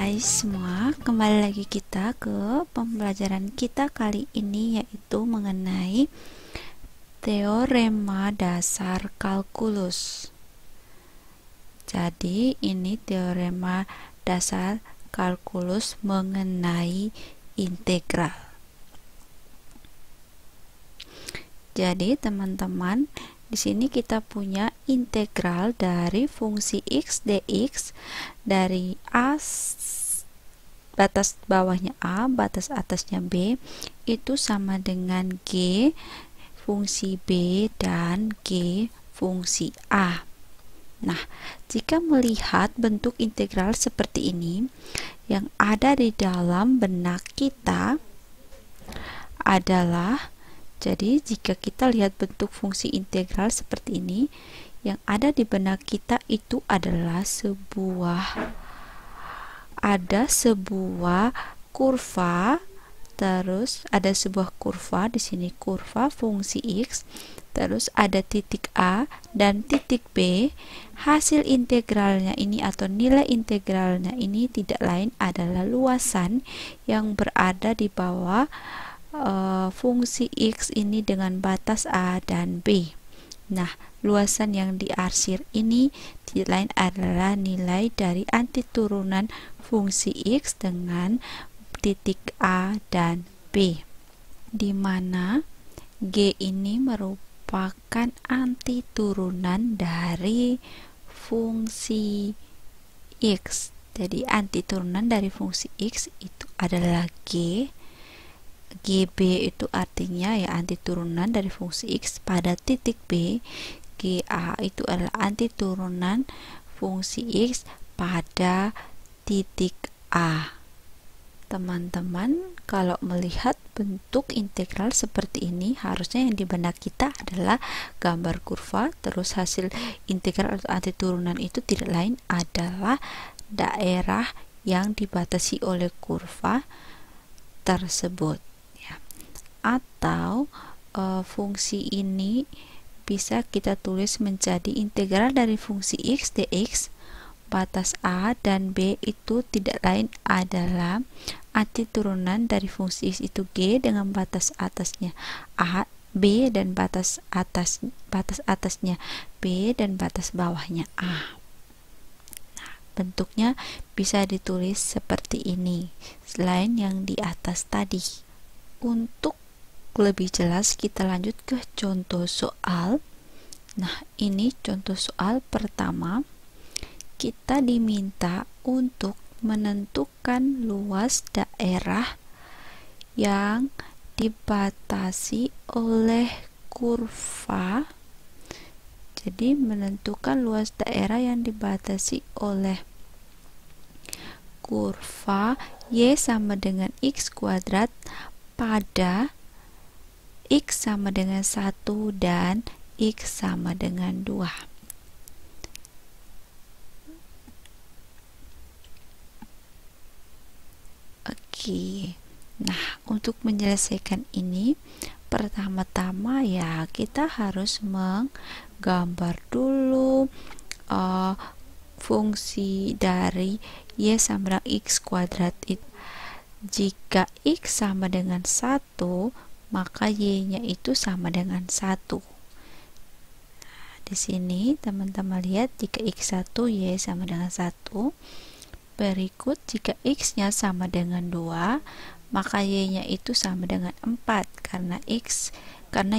Hai semua, kembali lagi kita ke pembelajaran kita kali ini, yaitu mengenai teorema dasar kalkulus. Jadi ini teorema dasar kalkulus mengenai integral. Jadi teman-teman, di sini kita punya integral dari fungsi x dx dari a batas bawahnya a, batas atasnya b, itu sama dengan g fungsi b dan g fungsi a. Nah, jika melihat bentuk integral seperti ini, yang ada di dalam benak kita adalah, jadi jika kita lihat bentuk fungsi integral seperti ini, yang ada di benak kita itu adalah ada sebuah kurva, terus ada sebuah kurva di sini, kurva fungsi x, terus ada titik A dan titik B. Hasil integralnya ini atau nilai integralnya ini tidak lain adalah luasan yang berada di bawah fungsi x ini dengan batas A dan B. Nah, luasan yang diarsir ini tidak lain adalah nilai dari antiturunan fungsi x dengan titik A dan B, di mana G ini merupakan antiturunan dari fungsi x. Jadi antiturunan dari fungsi x itu adalah G. GB itu artinya ya antiturunan dari fungsi x pada titik B. GA itu adalah antiturunan fungsi x pada titik A. Teman-teman, kalau melihat bentuk integral seperti ini, harusnya yang di benak kita adalah gambar kurva, terus hasil integral atau antiturunan itu tidak lain adalah daerah yang dibatasi oleh kurva tersebut. Atau fungsi ini bisa kita tulis menjadi integral dari fungsi x dx, batas A dan B itu tidak lain adalah antiturunan dari fungsi x itu G dengan batas atasnya A, B dan batas atasnya B dan batas bawahnya A. Nah, bentuknya bisa ditulis seperti ini selain yang di atas tadi. Untuk lebih jelas kita lanjut ke contoh soal. Nah, ini contoh soal pertama. Kita diminta untuk menentukan luas daerah yang dibatasi oleh kurva. Jadi menentukan luas daerah yang dibatasi oleh kurva y sama dengan x kuadrat pada x sama dengan 1 dan x sama dengan 2. Oke. Nah, untuk menyelesaikan ini, pertama-tama ya kita harus menggambar dulu fungsi dari y sama dengan x kuadrat itu. Jika x sama dengan 1, maka y-nya itu sama dengan 1. Nah, di sini teman-teman lihat, jika x1 y sama dengan 1. Berikut jika x-nya sama dengan 2, maka y-nya itu sama dengan 4 karena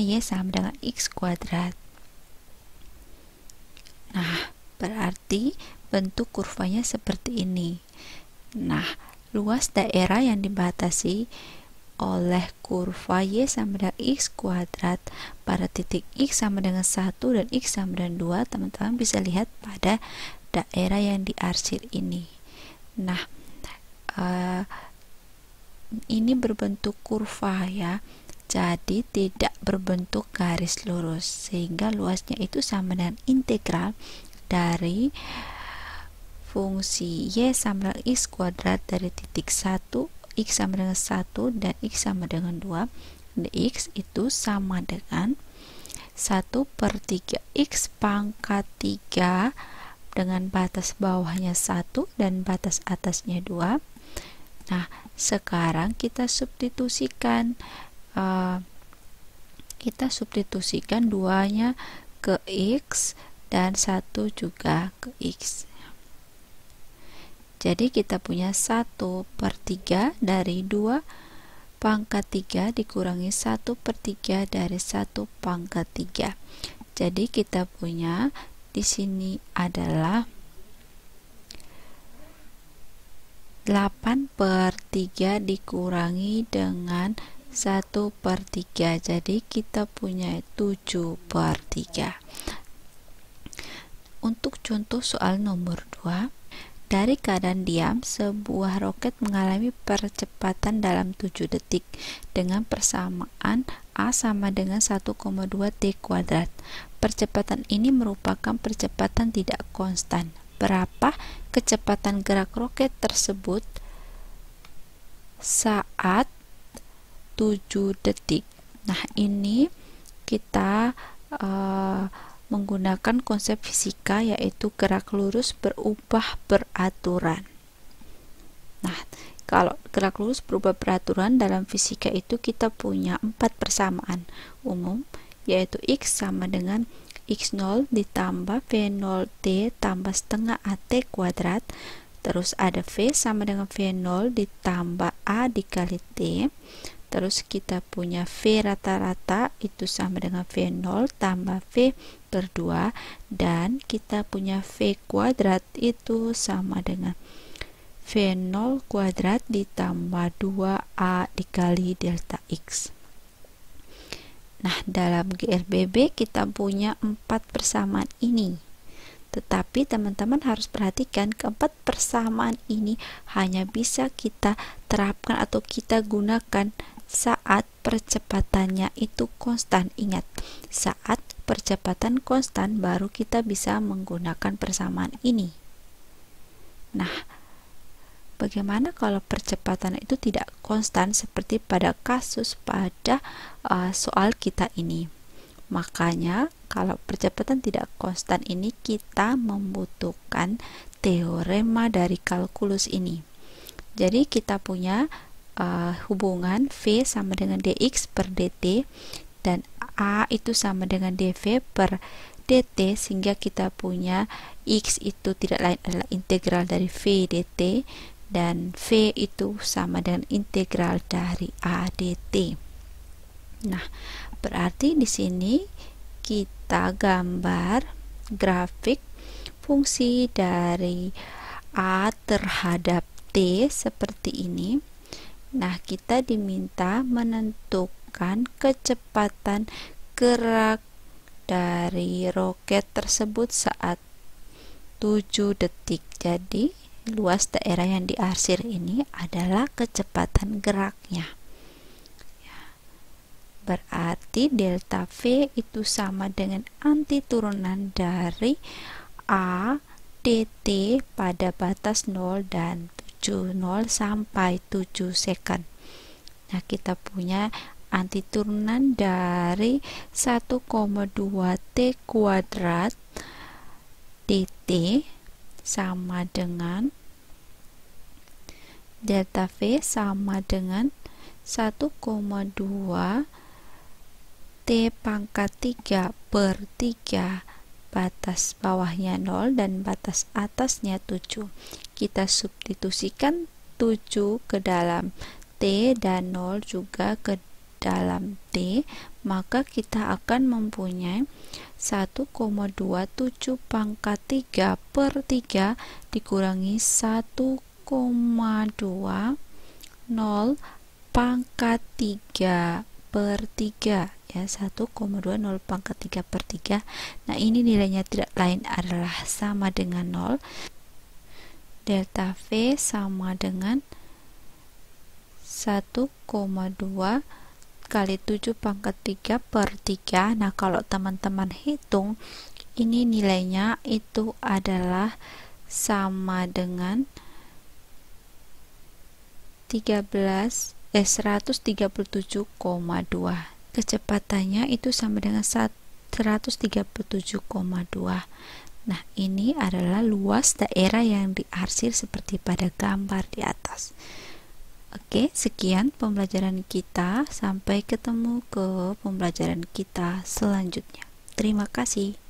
y sama dengan x kuadrat. Nah, berarti bentuk kurvanya seperti ini. Nah, luas daerah yang dibatasi oleh kurva y sama dengan x kuadrat pada titik x sama dengan 1 dan x sama dengan 2, teman-teman bisa lihat pada daerah yang diarsir ini. Nah, ini berbentuk kurva ya, jadi tidak berbentuk garis lurus, sehingga luasnya itu sama dengan integral dari fungsi y sama dengan x kuadrat dari titik 1, x sama dengan 1 dan x sama dengan 2, dx itu sama dengan 1/3 x pangkat 3 dengan batas bawahnya 1 dan batas atasnya 2. Nah, sekarang kita substitusikan 2-nya ke X dan 1 juga ke X. Jadi kita punya 1/3 dari 2 pangkat 3 dikurangi 1/3 dari 1 pangkat 3. Jadi kita punya di sini adalah 8/3 dikurangi dengan 1/3. Jadi kita punya 7/3. Untuk contoh soal nomor 2, dari keadaan diam, sebuah roket mengalami percepatan dalam 7 detik dengan persamaan A sama dengan 1,2 T kuadrat. Percepatan ini merupakan percepatan tidak konstan. Berapa kecepatan gerak roket tersebut saat 7 detik? Nah, ini kita menggunakan konsep fisika, yaitu gerak lurus berubah beraturan. Nah, kalau gerak lurus berubah beraturan dalam fisika itu kita punya 4 persamaan umum, yaitu X sama dengan X0 ditambah V0T tambah setengah AT kuadrat, terus ada V sama dengan V0 ditambah A dikali T, terus kita punya V rata-rata itu sama dengan V0 tambah V per 2, dan kita punya V kuadrat itu sama dengan V0 kuadrat ditambah 2A dikali delta X. Nah, dalam GRBB kita punya 4 persamaan ini. Tetapi teman-teman harus perhatikan, keempat persamaan ini hanya bisa kita terapkan atau kita gunakan saat percepatannya itu konstan. Ingat, saat percepatan konstan baru kita bisa menggunakan persamaan ini. Nah, bagaimana kalau percepatan itu tidak konstan seperti pada kasus pada soal kita ini? Makanya kalau percepatan tidak konstan ini kita membutuhkan teorema dari kalkulus ini. Jadi kita punya hubungan V sama dengan dx per dt dan A itu sama dengan dv per dt, sehingga kita punya X itu tidak lain adalah integral dari V dt dan V itu sama dengan integral dari A dt. Nah, berarti di sini kita gambar grafik fungsi dari A terhadap T seperti ini. Nah, kita diminta menentukan kecepatan gerak dari roket tersebut saat 7 detik. Jadi, luas daerah yang diarsir ini adalah kecepatan geraknya. Berarti delta V itu sama dengan anti turunan dari A dt pada batas 0 dan 0 sampai 7 second. Nah, kita punya anti turunan dari 1,2 T kuadrat dt sama dengan delta V sama dengan 1,2 T pangkat 3 per 3, batas bawahnya 0 dan batas atasnya 7. Kita substitusikan 7 ke dalam T dan 0 juga ke dalam T, maka kita akan mempunyai 1,27 pangkat 3 per 3 dikurangi 1,20 pangkat 3 per 3, ya, 1,20 pangkat 3 per 3. Nah, ini nilainya tidak lain adalah sama dengan 0. Delta V sama dengan 1,2 kali 7 pangkat 3 per 3. Nah, kalau teman-teman hitung, ini nilainya itu adalah sama dengan 137,2. Kecepatannya itu sama dengan 137,2. Nah, ini adalah luas daerah yang diarsir seperti pada gambar di atas. Oke, sekian pembelajaran kita. Sampai ketemu ke pembelajaran kita selanjutnya. Terima kasih.